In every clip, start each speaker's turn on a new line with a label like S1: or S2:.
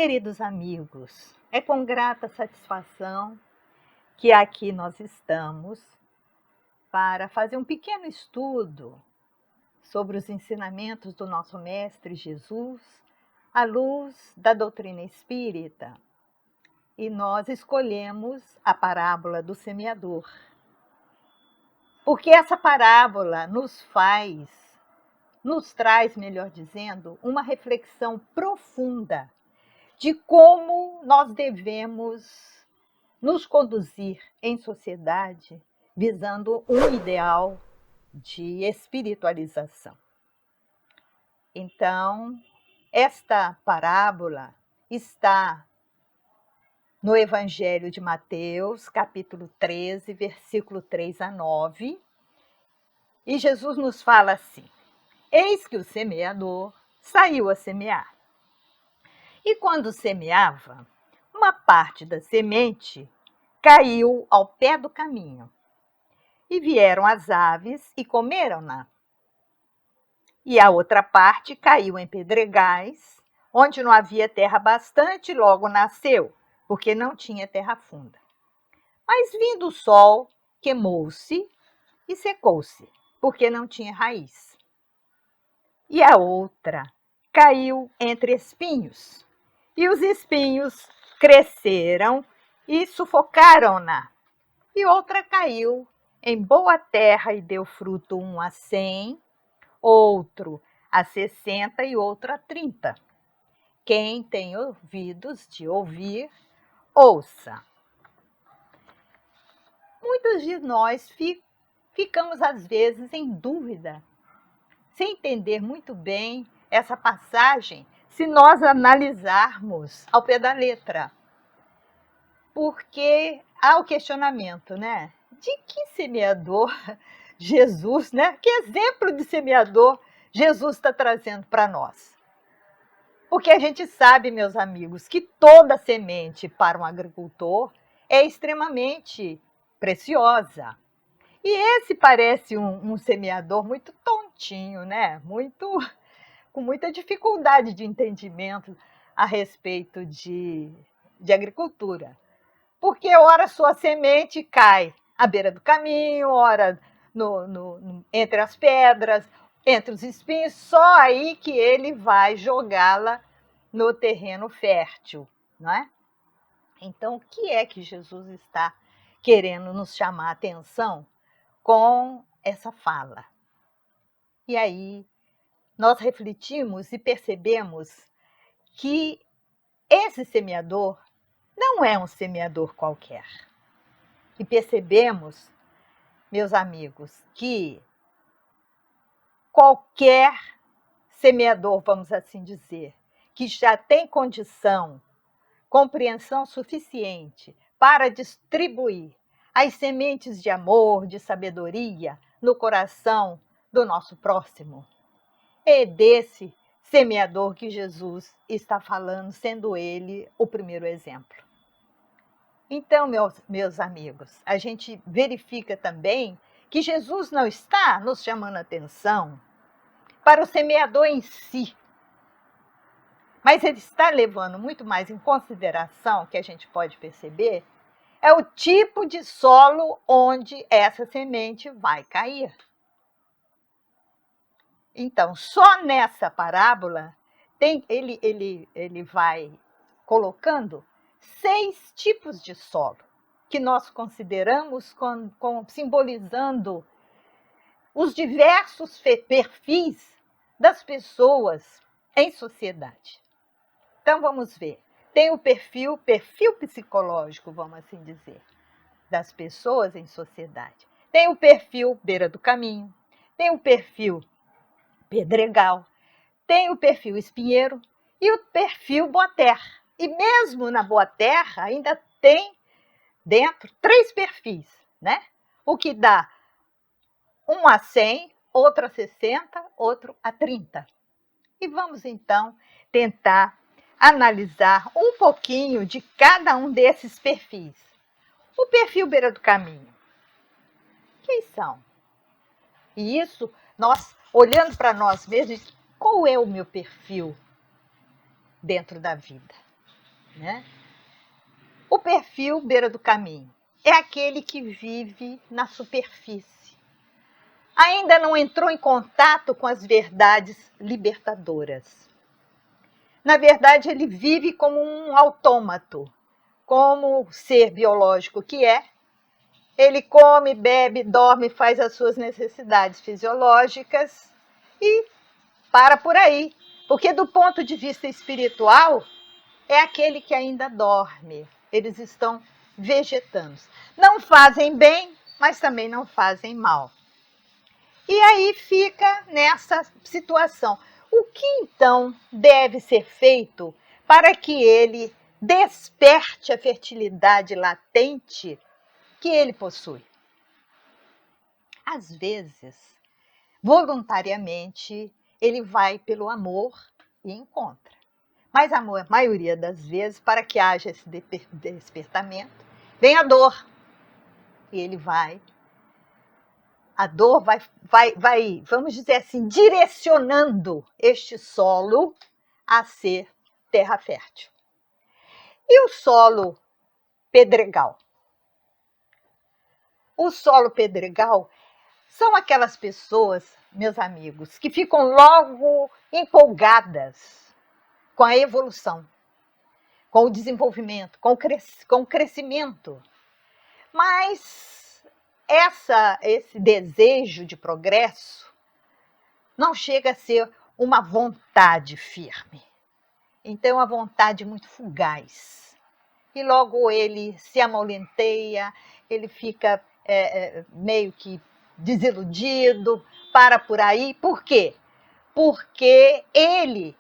S1: Queridos amigos, é com grata satisfação que aqui nós estamos para fazer um pequeno estudo sobre os ensinamentos do nosso Mestre Jesus à luz da doutrina espírita. E nós escolhemos a parábola do semeador, porque essa parábola nos traz, melhor dizendo, uma reflexão profunda de como nós devemos nos conduzir em sociedade visando um ideal de espiritualização. Então, esta parábola está no Evangelho de Mateus, capítulo 13, versículo 3 a 9, e Jesus nos fala assim: eis que o semeador saiu a semear. E quando semeava, uma parte da semente caiu ao pé do caminho, e vieram as aves e comeram-na. E a outra parte caiu em pedregais, onde não havia terra bastante, logo nasceu, porque não tinha terra funda. Mas vindo o sol, queimou-se e secou-se, porque não tinha raiz. E a outra caiu entre espinhos, e os espinhos cresceram e sufocaram-na. E outra caiu em boa terra e deu fruto, um a 100, outro a 60 e outro a 30. Quem tem ouvidos de ouvir, ouça. Muitos de nós ficamos, às vezes, em dúvida, sem entender muito bem essa passagem, se nós analisarmos ao pé da letra. Porque há o questionamento, né? De que semeador Jesus, né? Que exemplo de semeador Jesus está trazendo para nós? Porque a gente sabe, meus amigos, que toda semente para um agricultor é extremamente preciosa. E esse parece um semeador muito tontinho, né? Com muita dificuldade de entendimento a respeito de agricultura. Porque ora sua semente cai à beira do caminho, ora entre as pedras, entre os espinhos, só aí que ele vai jogá-la no terreno fértil, não é? Então, o que é que Jesus está querendo nos chamar a atenção com essa fala? E aí, nós refletimos e percebemos que esse semeador não é um semeador qualquer. E percebemos, meus amigos, que qualquer semeador, vamos assim dizer, que já tem condição, compreensão suficiente para distribuir as sementes de amor, de sabedoria no coração do nosso próximo, é desse semeador que Jesus está falando, sendo ele o primeiro exemplo. Então, meus amigos, a gente verifica também que Jesus não está nos chamando a atenção para o semeador em si, mas ele está levando muito mais em consideração, que a gente pode perceber, é o tipo de solo onde essa semente vai cair. Então, só nessa parábola, ele vai colocando 6 tipos de solo, que nós consideramos simbolizando os diversos perfis das pessoas em sociedade. Então, vamos ver. Tem o perfil psicológico, vamos assim dizer, das pessoas em sociedade. Tem o perfil beira do caminho, tem o perfil pedregal, tem o perfil espinheiro e o perfil boa terra. E mesmo na boa terra ainda tem dentro 3 perfis, né? O que dá um a 100, outro a 60, outro a 30. E vamos então tentar analisar um pouquinho de cada um desses perfis. O perfil beira do caminho. Quem são? E isso, nós olhando para nós mesmos, qual é o meu perfil dentro da vida? né? O perfil beira do caminho é aquele que vive na superfície. Ainda não entrou em contato com as verdades libertadoras. Na verdade, ele vive como um autômato, como ser biológico que é. Ele come, bebe, dorme, faz as suas necessidades fisiológicas e para por aí. Porque do ponto de vista espiritual, é aquele que ainda dorme. Eles estão vegetando. Não fazem bem, mas também não fazem mal. E aí fica nessa situação. O que então deve ser feito para que ele desperte a fertilidade latente que ele possui? Às vezes, voluntariamente, ele vai pelo amor e encontra. Mas a maioria das vezes, para que haja esse despertamento, vem a dor. E ele vai. A dor vai, vamos dizer assim, direcionando este solo a ser terra fértil. E o solo pedregal? O solo pedregal são aquelas pessoas, meus amigos, que ficam logo empolgadas com a evolução, com o desenvolvimento, com o crescimento. Mas esse desejo de progresso não chega a ser uma vontade firme. Então, a vontade muito fugaz. E logo ele se amolenteia, ele fica meio que desiludido, para por aí. Por quê? Porque ele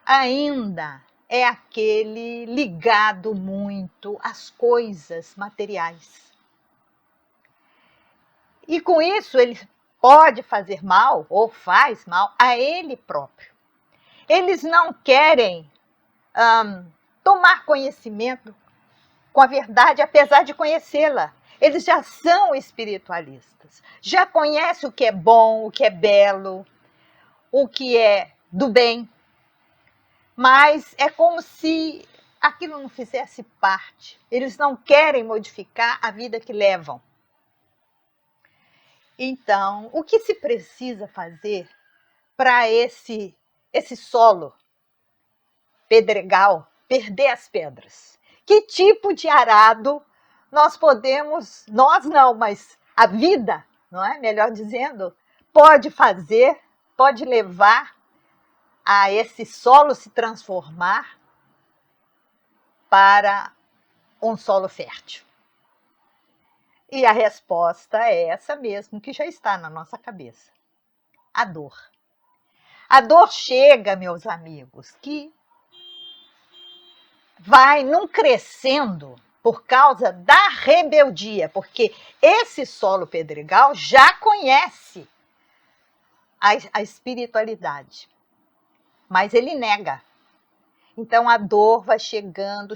S1: ainda é aquele ligado muito às coisas materiais. E com isso ele pode fazer mal, ou faz mal, a ele próprio. Eles não querem tomar conhecimento com a verdade, apesar de conhecê-la. Eles já são espiritualistas, já conhecem o que é bom, o que é belo, o que é do bem, mas é como se aquilo não fizesse parte. Eles não querem modificar a vida que levam. Então, o que se precisa fazer para esse solo pedregal perder as pedras? Que tipo de arado nós podemos, nós não, mas a vida, não é? Melhor dizendo, pode fazer, pode levar a esse solo se transformar para um solo fértil? E a resposta é essa mesmo, que já está na nossa cabeça: a dor. A dor chega, meus amigos, que vai num crescendo por causa da rebeldia, porque esse solo pedregal já conhece a espiritualidade, mas ele nega. Então a dor vai chegando,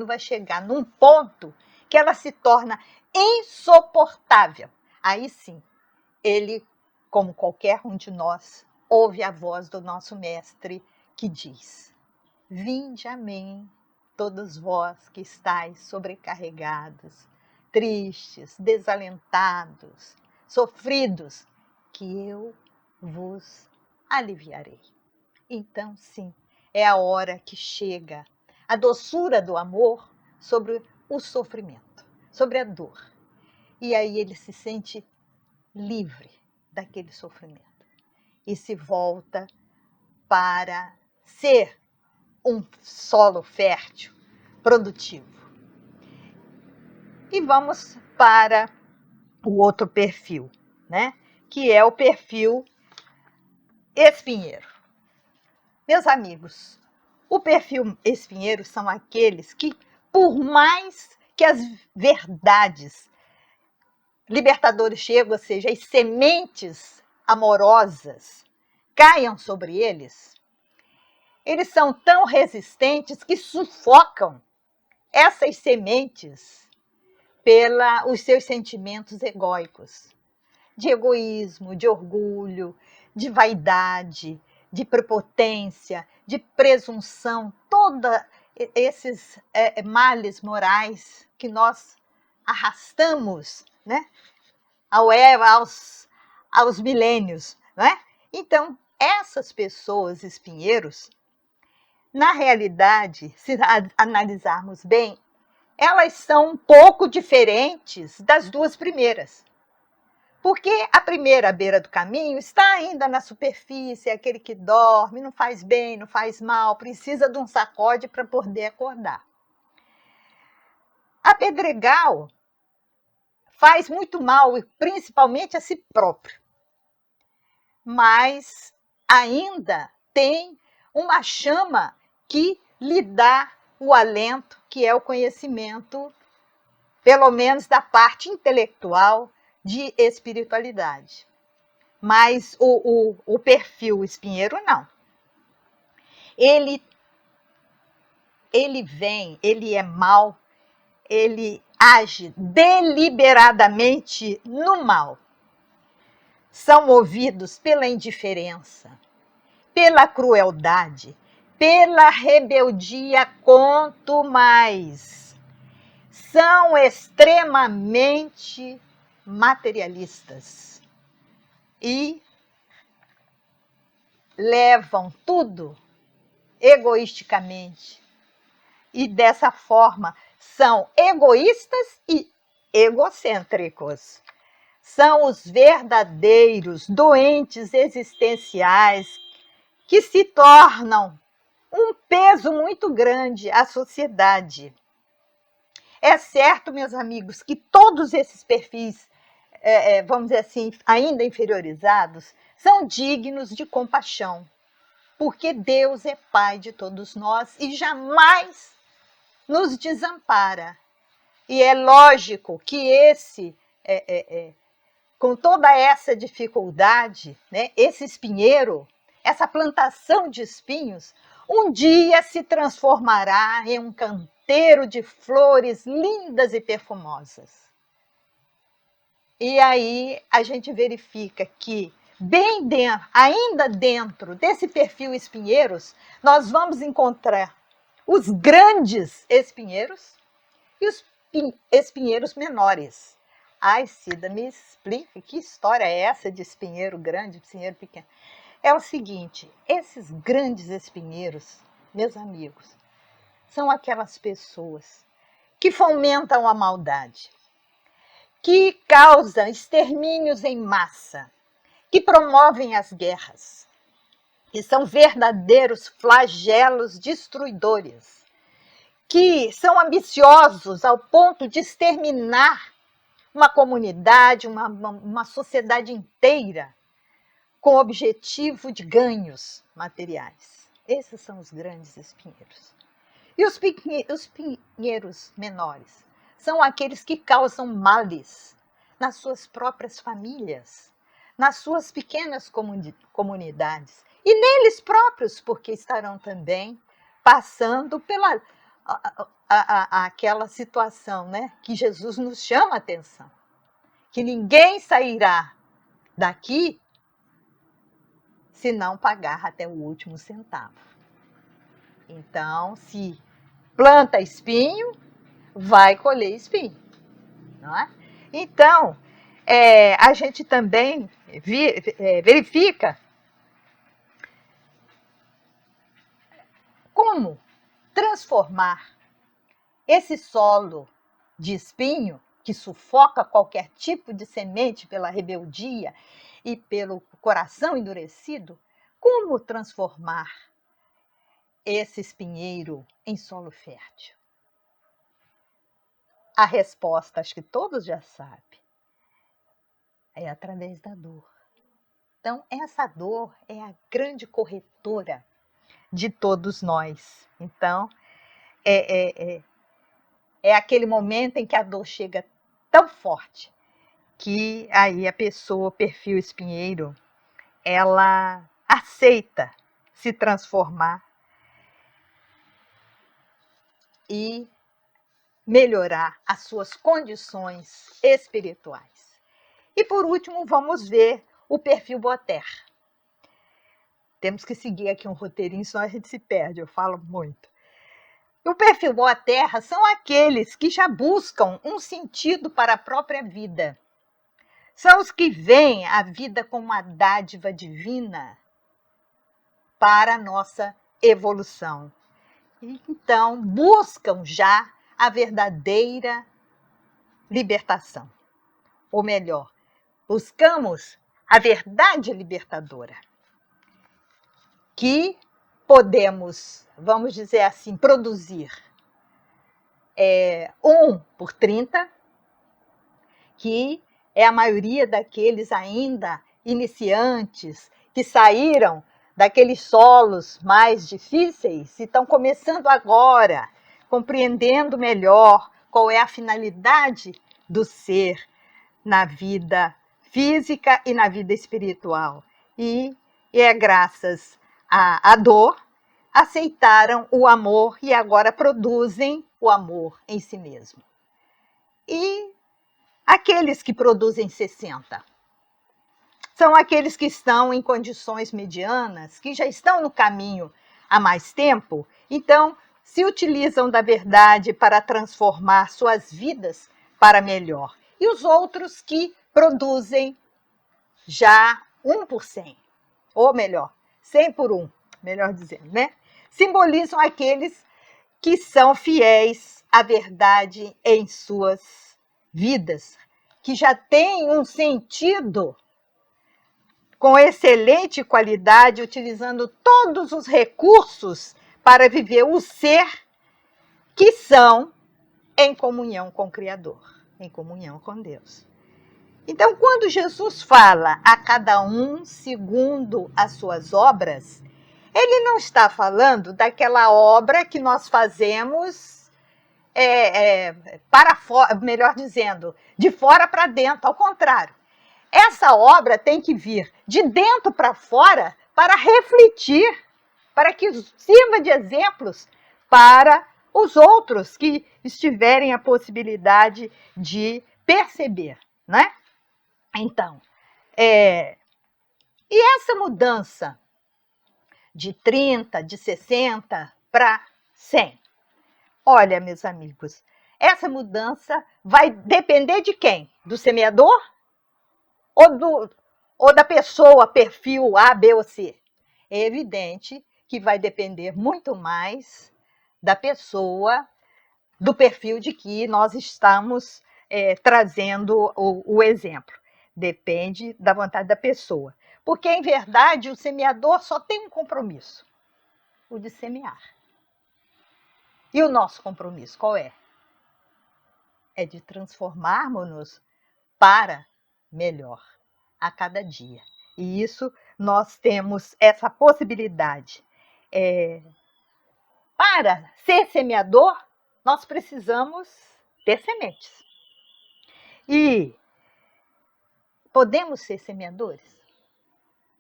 S1: vai chegar num ponto que ela se torna insuportável. Aí sim, ele, como qualquer um de nós, ouve a voz do nosso mestre que diz: vinde a mim, todos vós que estáis sobrecarregados, tristes, desalentados, sofridos, que eu vos aliviarei. Então, sim, é a hora que chega a doçura do amor sobre o sofrimento, sobre a dor. E aí ele se sente livre daquele sofrimento e se volta para ser um solo fértil, produtivo. E vamos para o outro perfil, né? Que é o perfil espinheiro. Meus amigos, o perfil espinheiro são aqueles que, por mais que as verdades libertadoras chegam, ou seja, as sementes amorosas caiam sobre eles, eles são tão resistentes que sufocam essas sementes pelos seus sentimentos egóicos, de egoísmo, de orgulho, de vaidade, de prepotência, de presunção, toda esses males morais que nós arrastamos, né, aos milênios, né? Então, essas pessoas espinheiros, na realidade, se analisarmos bem, elas são um pouco diferentes das duas primeiras. Porque a primeira à beira do caminho está ainda na superfície, é aquele que dorme, não faz bem, não faz mal, precisa de um sacode para poder acordar. A Pedregal faz muito mal, principalmente a si próprio, mas ainda tem uma chama que lhe dá o alento, que é o conhecimento, pelo menos da parte intelectual, de espiritualidade. Mas o perfil espinheiro, não. Ele vem, ele é mau, ele age deliberadamente no mal. São movidos pela indiferença, pela crueldade, pela rebeldia, quanto mais. São extremamente materialistas e levam tudo egoisticamente. E dessa forma são egoístas e egocêntricos. São os verdadeiros doentes existenciais que se tornam um peso muito grande à sociedade. É certo, meus amigos, que todos esses perfis, vamos dizer assim, ainda inferiorizados, são dignos de compaixão, porque Deus é Pai de todos nós e jamais nos desampara. E é lógico que com toda essa dificuldade, né, esse espinheiro, essa plantação de espinhos, um dia se transformará em um canteiro de flores lindas e perfumosas. E aí a gente verifica que, bem dentro, ainda dentro desse perfil espinheiros, nós vamos encontrar os grandes espinheiros e os espinheiros menores. Ai, Cida, me explica que história é essa de espinheiro grande, espinheiro pequeno? É o seguinte, esses grandes espinheiros, meus amigos, são aquelas pessoas que fomentam a maldade, que causam extermínios em massa, que promovem as guerras, que são verdadeiros flagelos destruidores, que são ambiciosos ao ponto de exterminar uma comunidade, uma sociedade inteira, com o objetivo de ganhos materiais. Esses são os grandes espinheiros. E os pinheiros menores são aqueles que causam males nas suas próprias famílias, nas suas pequenas comunidades e neles próprios, porque estarão também passando pela aquela situação, né, que Jesus nos chama a atenção, que ninguém sairá daqui se não pagar até o último centavo. Então, se planta espinho, vai colher espinho, não é? Então, a gente também verifica como transformar esse solo de espinho, que sufoca qualquer tipo de semente pela rebeldia e pelo coração endurecido, como transformar esse espinheiro em solo fértil? A resposta, acho que todos já sabem, é através da dor. Então, essa dor é a grande corretora de todos nós. Então, é aquele momento em que a dor chega tão forte que aí a pessoa, perfil espinheiro, ela aceita se transformar e melhorar as suas condições espirituais. E por último, vamos ver o perfil Boa Terra. Temos que seguir aqui um roteirinho, senão a gente se perde, eu falo muito. O perfil Boa Terra são aqueles que já buscam um sentido para a própria vida. São os que veem a vida como uma dádiva divina para a nossa evolução. Então, buscam já a verdadeira libertação. Ou melhor, buscamos a verdade libertadora, que podemos, vamos dizer assim, produzir 1 por 30, que é a maioria daqueles ainda iniciantes que saíram daqueles solos mais difíceis e estão começando agora, compreendendo melhor qual é a finalidade do ser na vida física e na vida espiritual. E é graças à dor, aceitaram o amor e agora produzem o amor em si mesmo. E aqueles que produzem 60 são aqueles que estão em condições medianas, que já estão no caminho há mais tempo, então se utilizam da verdade para transformar suas vidas para melhor. E os outros que produzem já 1 por 100, ou melhor, 100 por 1, melhor dizendo, né? Simbolizam aqueles que são fiéis à verdade em suas vidas, que já têm um sentido com excelente qualidade, utilizando todos os recursos para viver o ser que são em comunhão com o Criador, em comunhão com Deus. Então, quando Jesus fala a cada um segundo as suas obras, ele não está falando daquela obra que nós fazemos para fora, melhor dizendo, de fora para dentro, ao contrário. Essa obra tem que vir de dentro para fora para refletir, para que sirva de exemplos para os outros que estiverem a possibilidade de perceber, né? Então, e essa mudança de 30, de 60 para 100? Olha, meus amigos, essa mudança vai depender de quem? Do semeador ou da pessoa, perfil A, B ou C? É evidente que vai depender muito mais da pessoa, do perfil de que nós estamos trazendo o exemplo. Depende da vontade da pessoa. Porque, em verdade, o semeador só tem um compromisso: o de semear. E o nosso compromisso qual é? É de transformarmos-nos para melhor a cada dia. E isso nós temos essa possibilidade. Para ser semeador, nós precisamos ter sementes. E podemos ser semeadores?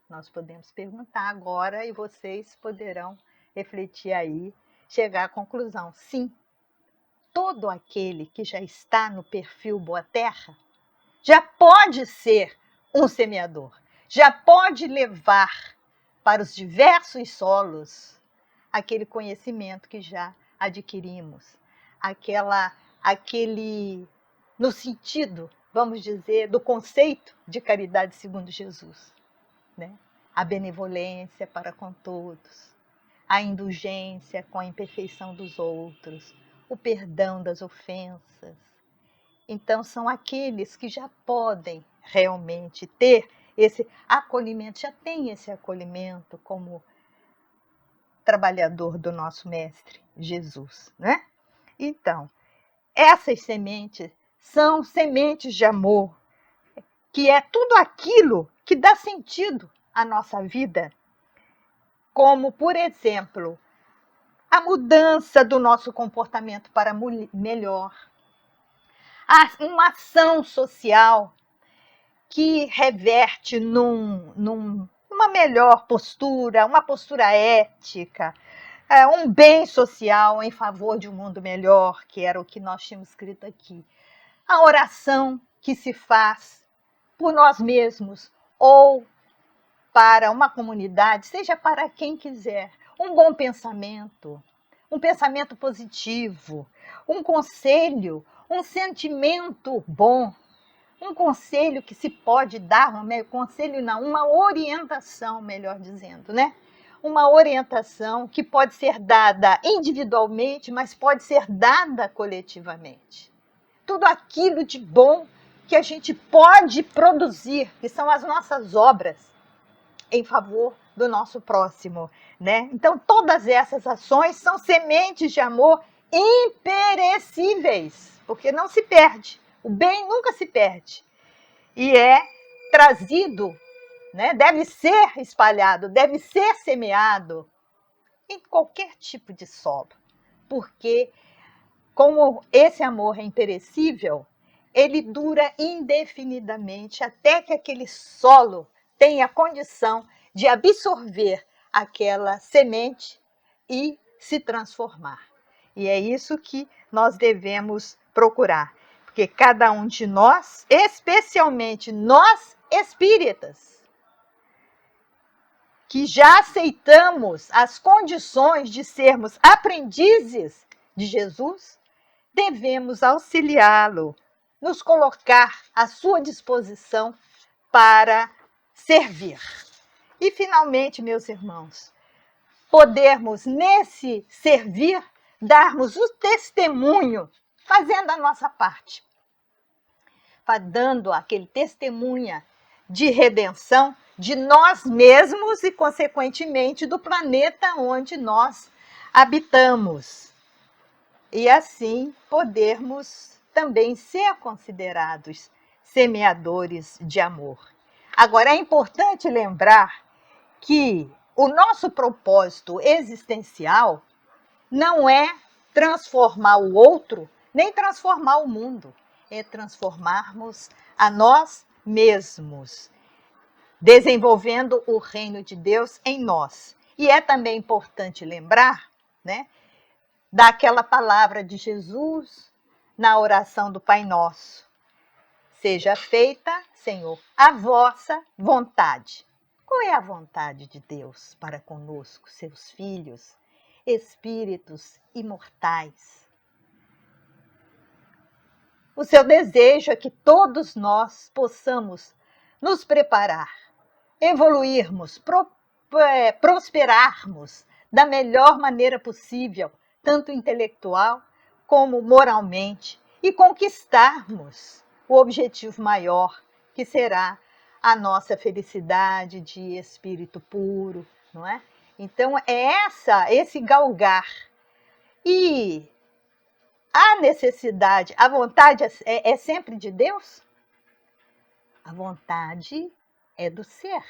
S1: Nós podemos perguntar agora e vocês poderão refletir aí, chegar à conclusão. Sim, todo aquele que já está no perfil Boa Terra já pode ser um semeador, já pode levar para os diversos solos aquele conhecimento que já adquirimos, aquele no sentido, vamos dizer, do conceito de caridade segundo Jesus, né? A benevolência para com todos, a indulgência com a imperfeição dos outros, o perdão das ofensas. Então, são aqueles que já podem realmente ter esse acolhimento, já tem esse acolhimento como trabalhador do nosso Mestre Jesus, né? Então, essas sementes são sementes de amor, que é tudo aquilo que dá sentido à nossa vida, como, por exemplo, a mudança do nosso comportamento para melhor, uma ação social que reverte numa melhor postura, uma postura ética, um bem social em favor de um mundo melhor, que era o que nós tínhamos escrito aqui. A oração que se faz por nós mesmos ou para uma comunidade, seja para quem quiser, um bom pensamento, um pensamento positivo, um conselho, um sentimento bom, um conselho que se pode dar, conselho não, uma orientação, melhor dizendo, né? Uma orientação que pode ser dada individualmente, mas pode ser dada coletivamente. Tudo aquilo de bom que a gente pode produzir, que são as nossas obras em favor do nosso próximo, né? Então, todas essas ações são sementes de amor imperecíveis, porque não se perde. O bem nunca se perde. E é trazido, né? Deve ser espalhado, deve ser semeado em qualquer tipo de solo. Porque, como esse amor é imperecível, ele dura indefinidamente até que aquele solo tenha condição de absorver aquela semente e se transformar. E é isso que nós devemos procurar, porque cada um de nós, especialmente nós espíritas, que já aceitamos as condições de sermos aprendizes de Jesus, devemos auxiliá-lo, nos colocar à sua disposição para servir. E, finalmente, meus irmãos, podermos, nesse servir, darmos o testemunho, fazendo a nossa parte, dando aquele testemunha de redenção de nós mesmos e, consequentemente, do planeta onde nós habitamos. E assim podermos também ser considerados semeadores de amor. Agora, é importante lembrar que o nosso propósito existencial não é transformar o outro, nem transformar o mundo, é transformarmos a nós mesmos, desenvolvendo o reino de Deus em nós. E é também importante lembrar, né, daquela palavra de Jesus na oração do Pai Nosso. Seja feita, Senhor, a vossa vontade. Qual é a vontade de Deus para conosco, seus filhos, espíritos imortais? O seu desejo é que todos nós possamos nos preparar, evoluirmos, prosperarmos da melhor maneira possível, tanto intelectual como moralmente, e conquistarmos o objetivo maior, que será a nossa felicidade de espírito puro, não é? Então, é esse galgar. E a necessidade, a vontade é sempre de Deus? A vontade é do ser.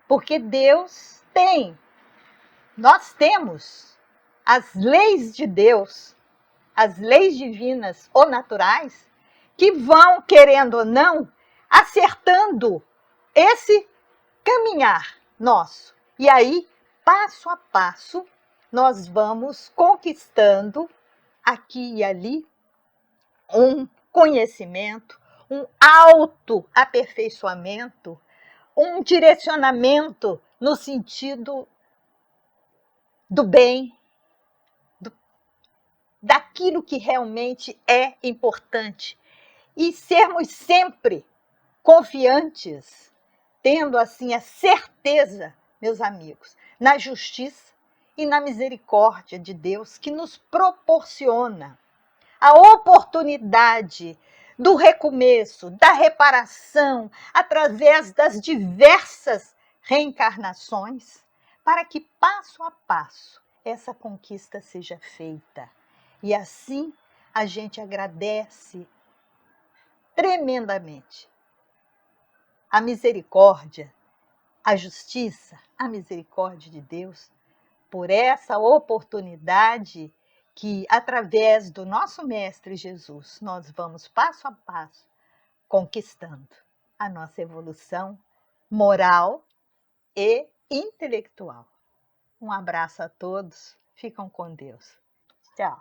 S1: Porque Deus tem, nós temos as leis de Deus, as leis divinas ou naturais, que vão, querendo ou não, acertando esse caminhar nosso. E aí, passo a passo, nós vamos conquistando aqui e ali um conhecimento, um autoaperfeiçoamento, um direcionamento no sentido do bem, daquilo que realmente é importante. E sermos sempre confiantes, tendo assim a certeza, meus amigos, na justiça e na misericórdia de Deus que nos proporciona a oportunidade do recomeço, da reparação, através das diversas reencarnações, para que passo a passo essa conquista seja feita. E assim a gente agradece tremendamente a misericórdia, a justiça, a misericórdia de Deus, por essa oportunidade que, através do nosso Mestre Jesus, nós vamos passo a passo conquistando a nossa evolução moral e intelectual. Um abraço a todos, ficam com Deus. Tchau.